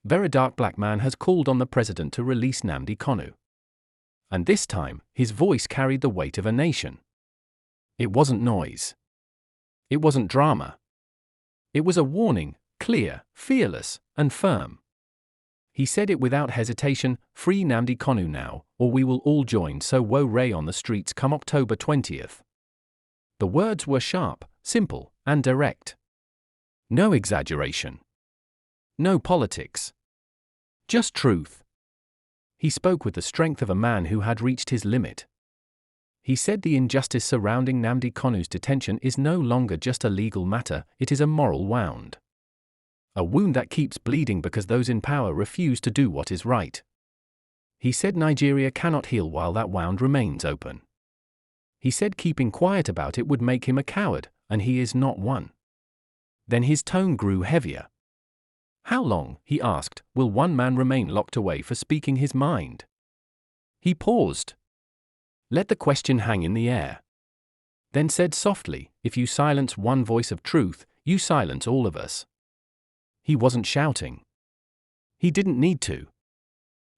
VeryDarkBlackMan has called on the president to release Nnamdi Kanu. And this time, his voice carried the weight of a nation. It wasn't noise. It wasn't drama. It was a warning, clear, fearless, and firm. He said it without hesitation: "Free Nnamdi Kanu now, or we will all join Sowore on the streets come October 20th. The words were sharp, simple, and direct. No exaggeration. No politics. Just truth. He spoke with the strength of a man who had reached his limit. He said the injustice surrounding Nnamdi Kanu's detention is no longer just a legal matter, it is a moral wound. A wound that keeps bleeding because those in power refuse to do what is right. He said Nigeria cannot heal while that wound remains open. He said keeping quiet about it would make him a coward, and he is not one." Then his tone grew heavier. "How long," he asked, "will one man remain locked away for speaking his mind?" He paused. Let the question hang in the air. Then said softly, "If you silence one voice of truth, you silence all of us." He wasn't shouting. He didn't need to.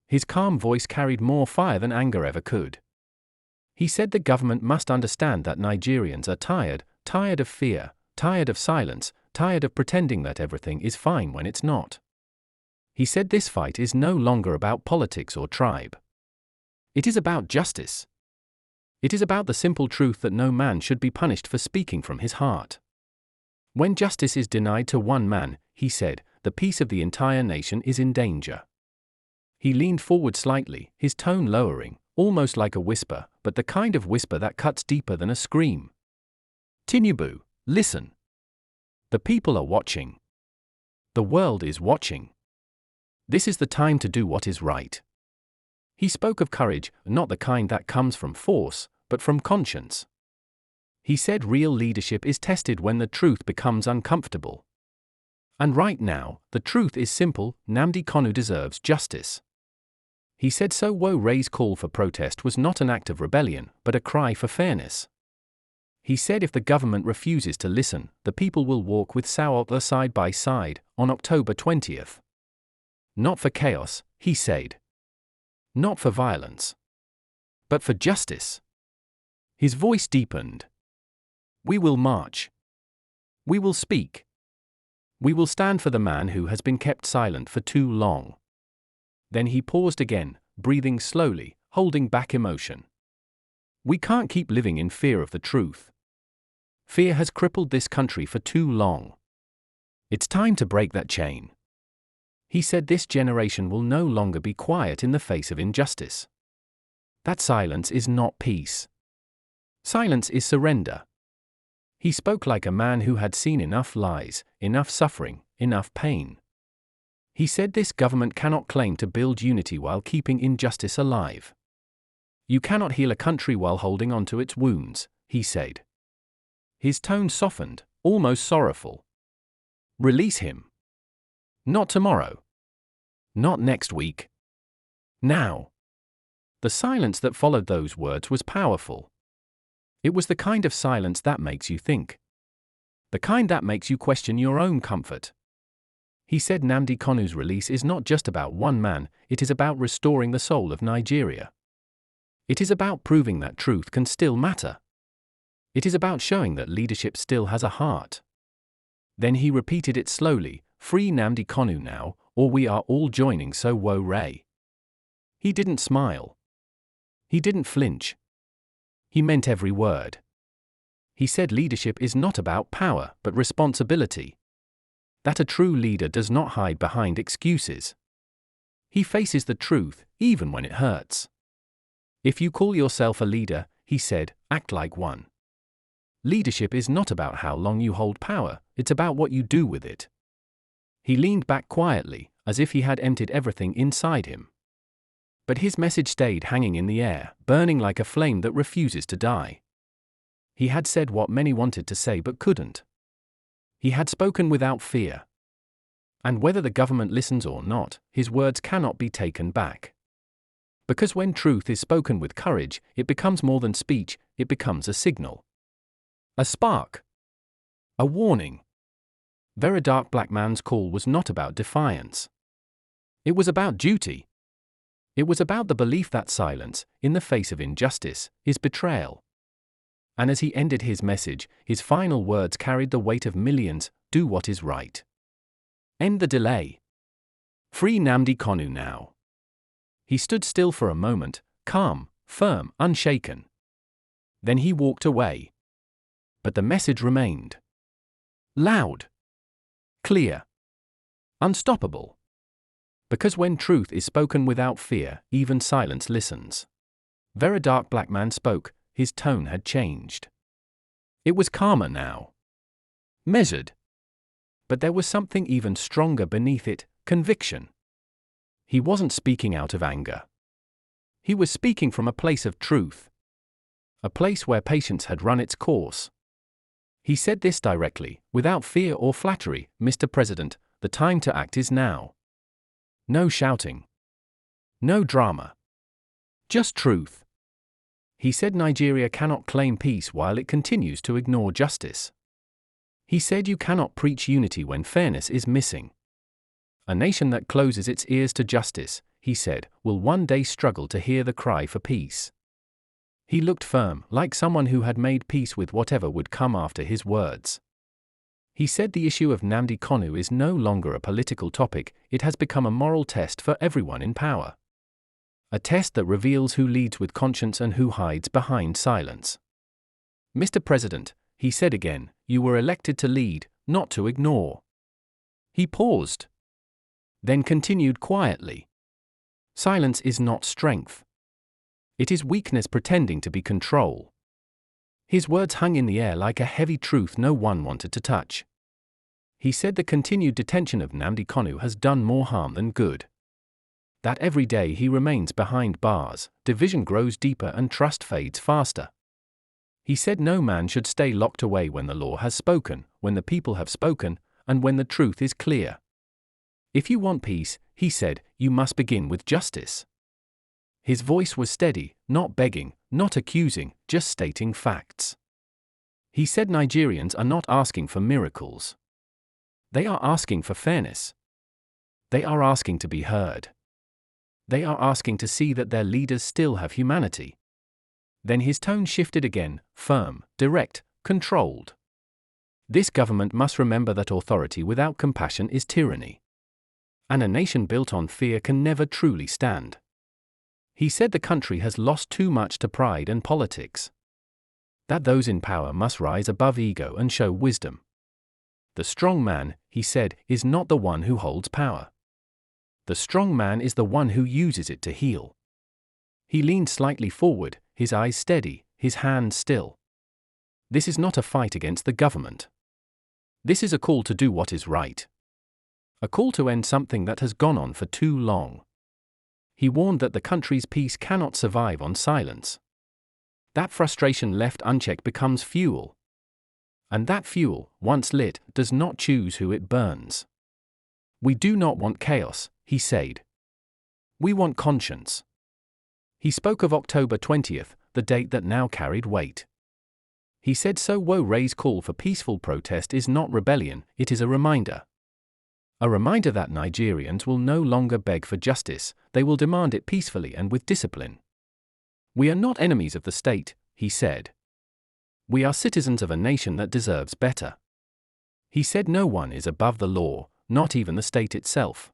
His calm voice carried more fire than anger ever could. He said the government must understand that Nigerians are tired of fear, tired of silence, tired of pretending that everything is fine when it's not. He said this fight is no longer about politics or tribe. It is about justice. It is about the simple truth that no man should be punished for speaking from his heart. When justice is denied to one man, he said, the peace of the entire nation is in danger. He leaned forward slightly, his tone lowering, almost like a whisper, but the kind of whisper that cuts deeper than a scream. "Tinubu, listen. The people are watching. The world is watching. This is the time to do what is right." He spoke of courage, not the kind that comes from force, but from conscience. He said real leadership is tested when the truth becomes uncomfortable. And right now, the truth is simple: Nnamdi Kanu deserves justice. He said Sowore's call for protest was not an act of rebellion, but a cry for fairness. He said if the government refuses to listen, the people will walk with Sowore side by side on October 20th. Not for chaos, he said. Not for violence. But for justice. His voice deepened. "We will march. We will speak. We will stand for the man who has been kept silent for too long." Then he paused again, breathing slowly, holding back emotion. "We can't keep living in fear of the truth. Fear has crippled this country for too long. It's time to break that chain." He said this generation will no longer be quiet in the face of injustice. That silence is not peace. Silence is surrender. He spoke like a man who had seen enough lies, enough suffering, enough pain. He said this government cannot claim to build unity while keeping injustice alive. You cannot heal a country while holding on to its wounds, he said. His tone softened, almost sorrowful. "Release him. Not tomorrow. Not next week. Now." The silence that followed those words was powerful. It was the kind of silence that makes you think. The kind that makes you question your own comfort. He said Nnamdi Kanu's release is not just about one man, it is about restoring the soul of Nigeria. It is about proving that truth can still matter. It is about showing that leadership still has a heart. Then he repeated it slowly: "Free Nnamdi Kanu now, or we are all joining Sowore." He didn't smile. He didn't flinch. He meant every word. He said leadership is not about power, but responsibility. That a true leader does not hide behind excuses. He faces the truth, even when it hurts. If you call yourself a leader, he said, act like one. Leadership is not about how long you hold power, it's about what you do with it. He leaned back quietly, as if he had emptied everything inside him. But his message stayed hanging in the air, burning like a flame that refuses to die. He had said what many wanted to say but couldn't. He had spoken without fear. And whether the government listens or not, his words cannot be taken back. Because when truth is spoken with courage, it becomes more than speech, it becomes a signal. A spark. A warning. VeryDarkBlackMan's call was not about defiance. It was about duty. It was about the belief that silence, in the face of injustice, is betrayal. And as he ended his message, his final words carried the weight of millions: do what is right. End the delay. Free Nnamdi Kanu now. He stood still for a moment, calm, firm, unshaken. Then he walked away. But the message remained. Loud. Clear. Unstoppable. Because when truth is spoken without fear, even silence listens. VeryDarkBlackMan spoke, his tone had changed. It was calmer now. Measured. But there was something even stronger beneath it: conviction. He wasn't speaking out of anger. He was speaking from a place of truth. A place where patience had run its course. He said this directly, without fear or flattery: Mr. President, the time to act is now. No shouting. No drama. Just truth. He said Nigeria cannot claim peace while it continues to ignore justice. He said you cannot preach unity when fairness is missing. A nation that closes its ears to justice, he said, will one day struggle to hear the cry for peace. He looked firm, like someone who had made peace with whatever would come after his words. He said the issue of Nnamdi Kanu is no longer a political topic, it has become a moral test for everyone in power. A test that reveals who leads with conscience and who hides behind silence. Mr. President, he said again, you were elected to lead, not to ignore. He paused. Then continued quietly. Silence is not strength. It is weakness pretending to be control. His words hung in the air like a heavy truth no one wanted to touch. He said the continued detention of Nnamdi Kanu has done more harm than good. That every day he remains behind bars, division grows deeper and trust fades faster. He said no man should stay locked away when the law has spoken, when the people have spoken, and when the truth is clear. If you want peace, he said, you must begin with justice. His voice was steady, not begging, not accusing, just stating facts. He said Nigerians are not asking for miracles. They are asking for fairness. They are asking to be heard. They are asking to see that their leaders still have humanity. Then his tone shifted again, firm, direct, controlled. This government must remember that authority without compassion is tyranny. And a nation built on fear can never truly stand. He said the country has lost too much to pride and politics. That those in power must rise above ego and show wisdom. The strong man, he said, is not the one who holds power. The strong man is the one who uses it to heal. He leaned slightly forward, his eyes steady, his hands still. This is not a fight against the government. This is a call to do what is right. A call to end something that has gone on for too long. He warned that the country's peace cannot survive on silence. That frustration left unchecked becomes fuel. And that fuel, once lit, does not choose who it burns. We do not want chaos, he said. We want conscience. He spoke of October 20th, the date that now carried weight. He said Sowore's call for peaceful protest is not rebellion, it is a reminder. A reminder that Nigerians will no longer beg for justice, they will demand it peacefully and with discipline. We are not enemies of the state, he said. We are citizens of a nation that deserves better. He said no one is above the law, not even the state itself.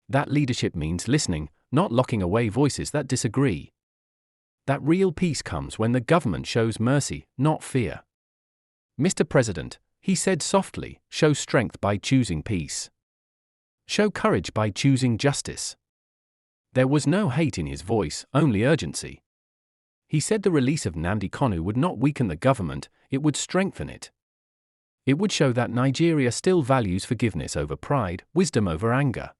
That leadership means listening, not locking away voices that disagree. That real peace comes when the government shows mercy, not fear. Mr. President, he said softly, show strength by choosing peace. Show courage by choosing justice. There was no hate in his voice, only urgency. He said the release of Nnamdi Kanu would not weaken the government, it would strengthen it. It would show that Nigeria still values forgiveness over pride, wisdom over anger.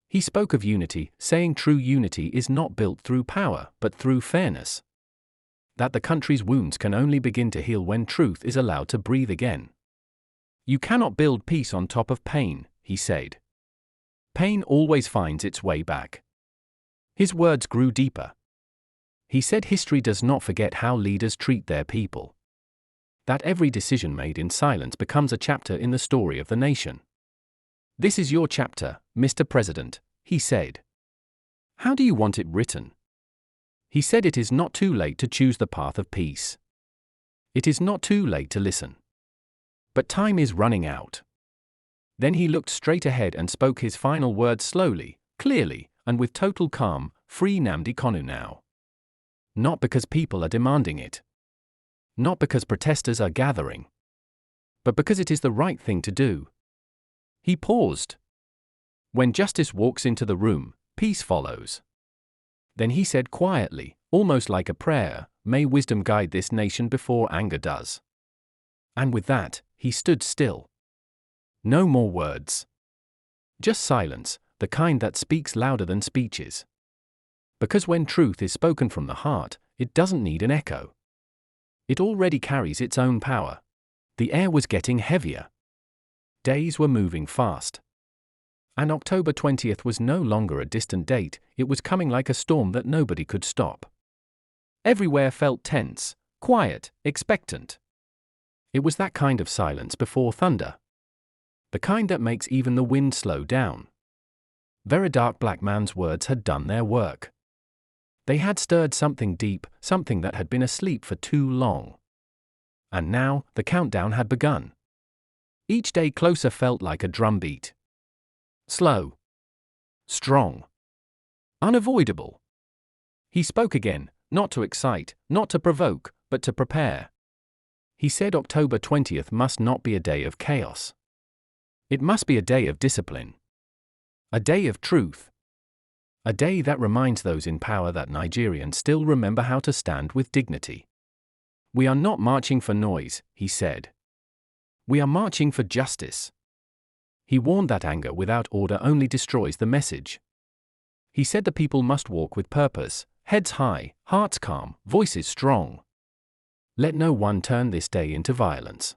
He spoke of unity, saying true unity is not built through power, but through fairness. That the country's wounds can only begin to heal when truth is allowed to breathe again. You cannot build peace on top of pain, he said. Pain always finds its way back. His words grew deeper. He said history does not forget how leaders treat their people. That every decision made in silence becomes a chapter in the story of the nation. This is your chapter, Mr. President, he said. How do you want it written? He said it is not too late to choose the path of peace. It is not too late to listen. But time is running out. Then he looked straight ahead and spoke his final words slowly, clearly, and with total calm: free Nnamdi Kanu now. Not because people are demanding it. Not because protesters are gathering. But because it is the right thing to do. He paused. When justice walks into the room, peace follows. Then he said quietly, almost like a prayer, may wisdom guide this nation before anger does. And with that, he stood still. No more words. Just silence, the kind that speaks louder than speeches. Because when truth is spoken from the heart, it doesn't need an echo. It already carries its own power. The air was getting heavier. Days were moving fast. And October 20th was no longer a distant date, it was coming like a storm that nobody could stop. Everywhere felt tense, quiet, expectant. It was that kind of silence before thunder. The kind that makes even the wind slow down. VeryDarkBlackman's words had done their work. They had stirred something deep, something that had been asleep for too long. And now, the countdown had begun. Each day closer felt like a drumbeat. Slow. Strong. Unavoidable. He spoke again, not to excite, not to provoke, but to prepare. He said October 20th must not be a day of chaos. It must be a day of discipline. A day of truth. A day that reminds those in power that Nigerians still remember how to stand with dignity. We are not marching for noise, he said. We are marching for justice. He warned that anger without order only destroys the message. He said the people must walk with purpose, heads high, hearts calm, voices strong. Let no one turn this day into violence.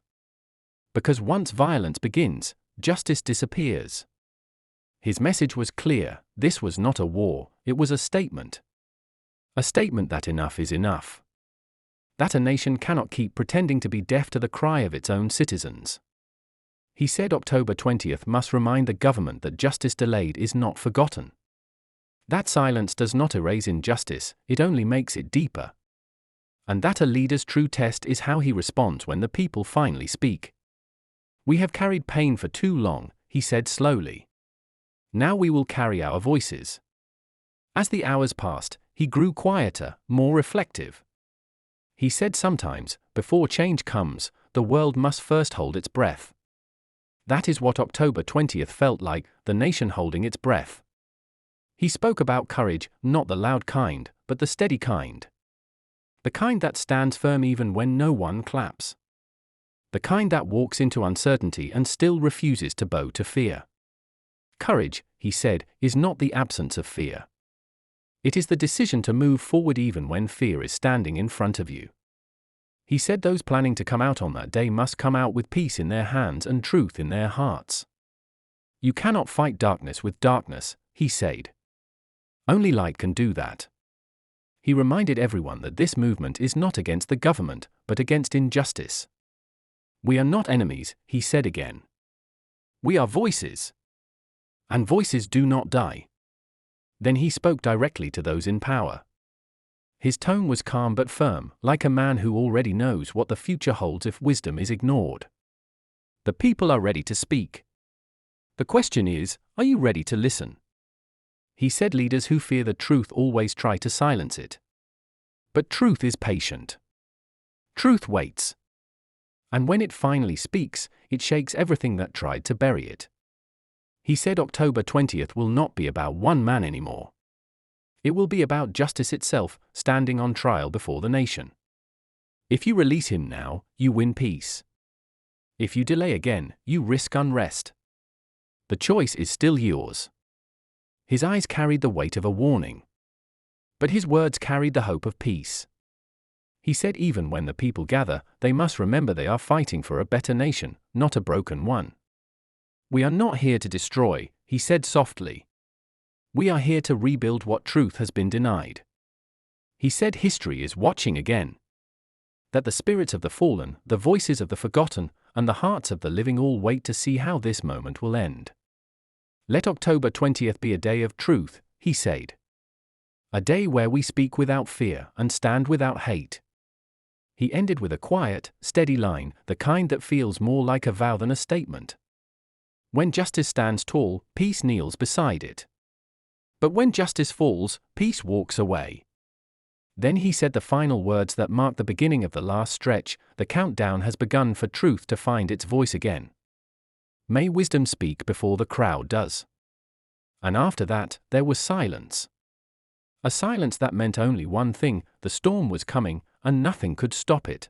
Because once violence begins, justice disappears. His message was clear: this was not a war, it was a statement. A statement that enough is enough. That a nation cannot keep pretending to be deaf to the cry of its own citizens. He said October 20th must remind the government that justice delayed is not forgotten. That silence does not erase injustice, it only makes it deeper. And that a leader's true test is how he responds when the people finally speak. We have carried pain for too long, he said slowly. Now we will carry our voices. As the hours passed, he grew quieter, more reflective. He said sometimes, before change comes, the world must first hold its breath. That is what October 20th felt like, the nation holding its breath. He spoke about courage, not the loud kind, but the steady kind. The kind that stands firm even when no one claps. The kind that walks into uncertainty and still refuses to bow to fear. Courage, he said, is not the absence of fear. It is the decision to move forward even when fear is standing in front of you. He said those planning to come out on that day must come out with peace in their hands and truth in their hearts. You cannot fight darkness with darkness, he said. Only light can do that. He reminded everyone that this movement is not against the government, but against injustice. We are not enemies, he said again. We are voices. And voices do not die. Then he spoke directly to those in power. His tone was calm but firm, like a man who already knows what the future holds if wisdom is ignored. The people are ready to speak. The question is, are you ready to listen? He said leaders who fear the truth always try to silence it. But truth is patient. Truth waits. And when it finally speaks, it shakes everything that tried to bury it. He said October 20th will not be about one man anymore. It will be about justice itself, standing on trial before the nation. If you release him now, you win peace. If you delay again, you risk unrest. The choice is still yours. His eyes carried the weight of a warning. But his words carried the hope of peace. He said even when the people gather, they must remember they are fighting for a better nation, not a broken one. We are not here to destroy, he said softly. We are here to rebuild what truth has been denied. He said history is watching again. That the spirits of the fallen, the voices of the forgotten, and the hearts of the living all wait to see how this moment will end. Let October 20th be a day of truth, he said. A day where we speak without fear and stand without hate. He ended with a quiet, steady line, the kind that feels more like a vow than a statement. When justice stands tall, peace kneels beside it. But when justice falls, peace walks away. Then he said the final words that mark the beginning of the last stretch: the countdown has begun for truth to find its voice again. May wisdom speak before the crowd does. And after that, there was silence. A silence that meant only one thing: the storm was coming, and nothing could stop it.